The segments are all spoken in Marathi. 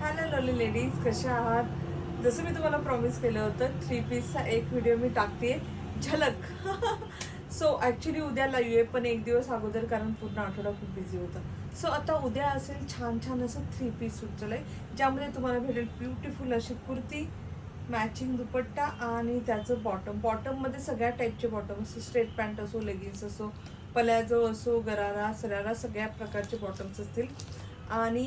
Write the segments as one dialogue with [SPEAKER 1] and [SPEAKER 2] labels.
[SPEAKER 1] हॅलो लवली लेडीज, कशा आहात? जसं मी तुम्हाला प्रॉमिस केलं होतं 3 पीसचा एक व्हिडिओ मी टाकते झलक. सो ॲक्च्युली उद्या लाईव्ह आहे, पण एक दिवस अगोदर, कारण पूर्ण आठवडा खूप बिझी होता. सो आता उद्या असेल छान छान असं 3 पीस सूट आहे, ज्यामध्ये तुम्हाला भेटेल ब्युटिफुल अशी कुर्ती, मॅचिंग दुपट्टा आणि त्याचं बॉटममध्ये सगळ्या टाईपचे बॉटम असो, स्ट्रेट पॅन्ट असो, लेगिन्स असो, पलाझो असो, गरारा सरारा, सगळ्या प्रकारचे बॉटम्स असतील. आणि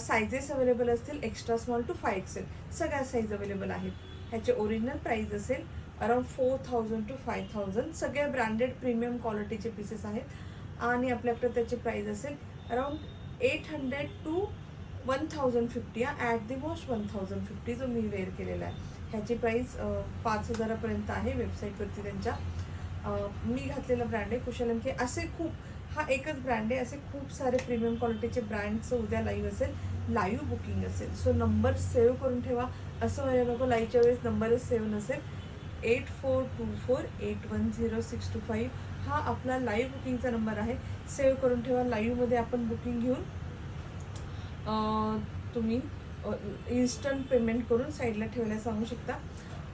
[SPEAKER 1] सायझेस अवेलेबल असतील एक्स्ट्रा स्मॉल टू 5XL, सगळ्या साईज अवेलेबल आहेत. ह्याचे ओरिजिनल प्राईस असेल अराउंड 4000 टू 5000. सगळे ब्रँडेड प्रीमियम क्वालिटीचे पीसेस आहेत आणि आपल्याकडे त्याची प्राईस असेल around 800 to 1050. At the most 1050 जो मी वेअर केलेला आहे. ह्याची प्राईस 5000पर्यंत आहे वेबसाईटवरती त्यांच्या. मी घातलेला ब्रँड आहे कुशलम के. असे खूप, हा एकच ब्रँड आहे, असे खूप सारे प्रीमियम क्वालिटीचे ब्रँडचं उद्या लाईव्ह असेल, लाईव्ह बुकिंग असेल. सो नंबर सेव्ह करून ठेवा. असं व्हायला नको लाईव्हच्या वेळेस नंबरच सेव्ह नसेल. 8424810625 हा आपला लाईव्ह बुकिंगचा नंबर आहे. सेव्ह करून ठेवा. लाईव्हमध्ये आपण बुकिंग घेऊन तुम्ही इन्स्टंट पेमेंट करून साईडला ठेवायला सांगू शकता.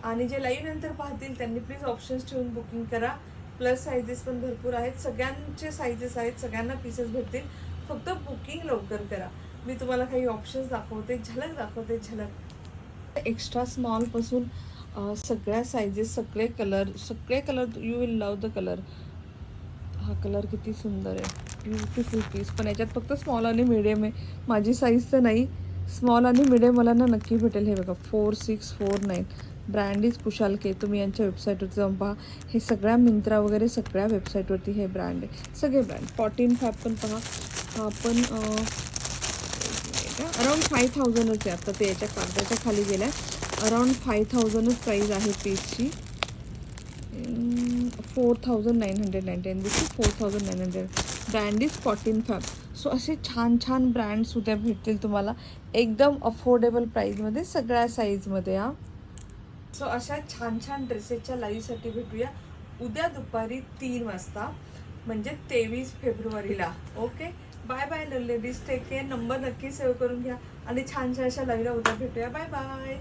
[SPEAKER 1] आणि जे लाईव्ह नंतर पाहतील त्यांनी प्लीज ऑप्शन्स ठेवून बुकिंग करा. प्लस सायझेस पण भरपूर आहेत, सगळ्यांचे सायझेस आहेत, सगळ्यांना पीसेस भेटतील. फक्त बुकिंग लवकर करा. मी तुम्हाला काही ऑप्शन्स दाखवते, झलक दाखवते, झलक. एक्स्ट्रा स्मॉलपासून सगळ्या सायझेस, सगळे colour you will love the colour. हा कलर किती सुंदर आहे, ब्युटिफुल पीस. पण याच्यात फक्त स्मॉल आणि मिडियम आहे. माझी साईज तर नाही. स्मॉल आणि मिडियम मला ना नक्की भेटेल. हे बघा 4649. ब्रँड इज कुशाल के. तुम्ही यांच्या वेबसाईटवरती जाऊन पहा. हे सगळ्या मिंत्रा वगैरे सगळ्या वेबसाईटवरती हे ब्रँड आहे, सगळे ब्रँड. 14 फॅब पण पहा. हा पण अराउंड 5000च आहे. आता ते याच्या कागदाच्या खाली गेल्या. अराउंड 5000च प्राईज आहे पीसची. 4999. This is 4900. Brand is 14 fab. So असे छान छान ब्रँड्स उद्या भेटतील तुम्हाला एकदम अफोर्डेबल प्राईजमध्ये, सगळ्या साईजमध्ये. सो अशा छान छान ड्रेसेसच्या लाईव्हसाठी भेटूया उद्या दुपारी 3 वाजता, म्हणजे 23 फेब्रुवारीला. Okay, bye bye ladies, take care. Number नक्की सेव्ह करून घ्या आणि छानशा अशा लाईव्हला उद्या भेटूया. Bye bye.